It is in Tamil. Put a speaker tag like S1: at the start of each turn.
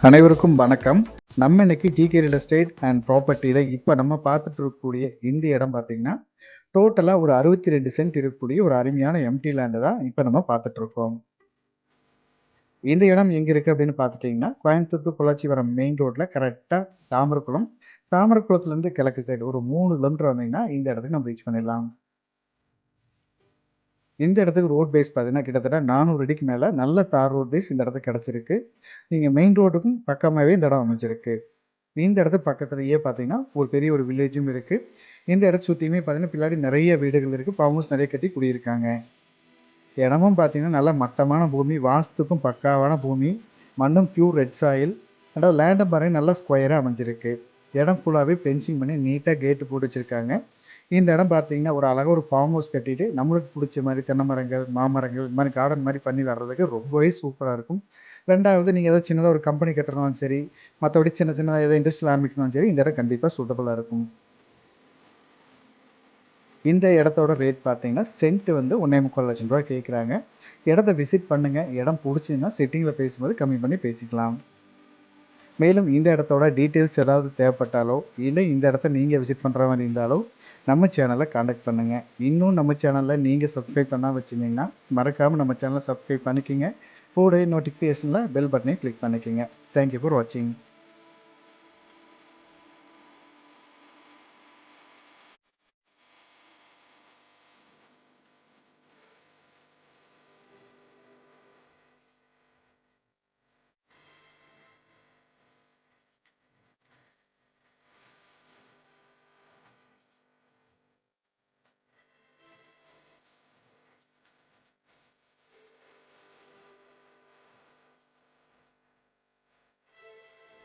S1: அனைவருக்கும் வணக்கம். நம்ம இன்னைக்கு ஜிகே ரியல் எஸ்டேட் அண்ட் ப்ராப்பர்ட்டியில இப்ப நம்ம பார்த்துட்டு இருக்கக்கூடிய இந்த இடம் பார்த்தீங்கன்னா, டோட்டலா ஒரு 62 சென்ட் இருக்கக்கூடிய ஒரு அருமையான எம்ப்டி லேண்ட் தான் இப்ப நம்ம பார்த்துட்டு இருக்கோம். இந்த இடம் எங்க இருக்கு அப்படின்னு பார்த்துட்டீங்கன்னா, கோயம்புத்தூர் டூ பொள்ளாச்சிவரம் மெயின் ரோட்ல கரெக்ட்டா தாமரகுளம். தாமரகுளத்துலேருந்து கிழக்கு சைடு ஒரு 3 கிலோமீட்டர் வந்தீங்கன்னா, இந்த இடத்துக்கு நம்ம ரீச் பண்ணிடலாம். இந்த இடத்துக்கு ரோட் பேஸ் பார்த்தீங்கன்னா, கிட்டத்தட்ட 400 அடிக்கு மேல நல்ல தார் ரோட் பேஸ் இந்த இடத்துக்கு கிடைச்சிருக்கு. நீங்க மெயின் ரோட்டுக்கும் பக்கமாவே இந்த இடம் அமைஞ்சிருக்கு. இந்த இடத்துக்கு பக்கத்துலயே பார்த்தீங்கன்னா, ஒரு பெரிய ஒரு வில்லேஜும் இருக்கு. இந்த இடத்த சுத்தியுமே பார்த்தீங்கன்னா, பின்னாடி நெறைய வீடுகள் இருக்கு. ஃபார்ம் ஹவுஸ் நெறைய கட்டி குடியிருக்காங்க. இடமும் பார்த்தீங்கன்னா, நல்ல மட்டமான பூமி, வாஸ்துக்கும் பக்காவான பூமி. மண்ணும் பியூர் ரெட் சாயில். அதாவது லேண்டும் பாருங்க நல்லா ஸ்கொயரா அமைஞ்சிருக்கு. இடம் ஃபுல்லாவே ஃபென்சிங் பண்ணி நீட்டா கேட் போட்டு வச்சிருக்காங்க. இந்த இடம் பார்த்தீங்கன்னா, ஒரு அழகா ஒரு ஃபார்ம் ஹவுஸ் கட்டிட்டு, நம்மளுக்கு புடிச்ச மாரி தென்னை மரங்கள், மாமரங்கள் இந்த மாரி கார்டன் மாரி பண்ணி வர்றதுக்கு ரொம்பவே சூப்பரா இருக்கும். 2வது நீங்க ஏதாவது சின்னதா ஒரு கம்பெனி கட்டணும்னாலும் சரி, மத்தபடி சின்ன சின்னதா ஏதோ இண்டஸ்ட்ரியல் ஆரம்பிக்கணும்னாலும் சரி, இந்த இடம் கண்டிப்பா சூட்டபிளா இருக்கும். இந்த இடத்தோட ரேட் பார்த்தீங்கன்னா, சென்ட் வந்து ரூ. 1,25,00,000 கேட்குறாங்க. இடத்த விசிட் பண்ணுங்க. இடம் புடிச்சுதுன்னா செட்டிங்ல பேசும்போது கம்மி பண்ணி பேசிக்கலாம். மேலும் இந்த இடத்தோட டீட்டெயில்ஸ் ஏதாவது தேவைப்பட்டாலோ, இல்ல இந்த இடத்த நீங்க விசிட் பண்ற மாரி இருந்தாலோ, நம்ம சேனல கான்டாக்ட் பண்ணுங்க. இன்னும் நம்ம சேனல்ல நீங்க சப்ஸ்கிரைப் பண்ணாம வச்சிருந்தீங்கன்னா, மறக்காம நம்ம சேனல சப்ஸ்கிரைப் பண்ணிக்கங்க. கூடவே நோட்டிஃபிகேஷன்ல பெல் பட்டனையும் கிளிக் பண்ணிக்கங்க. தேங்க் யூ ஃபார் வாட்சிங்.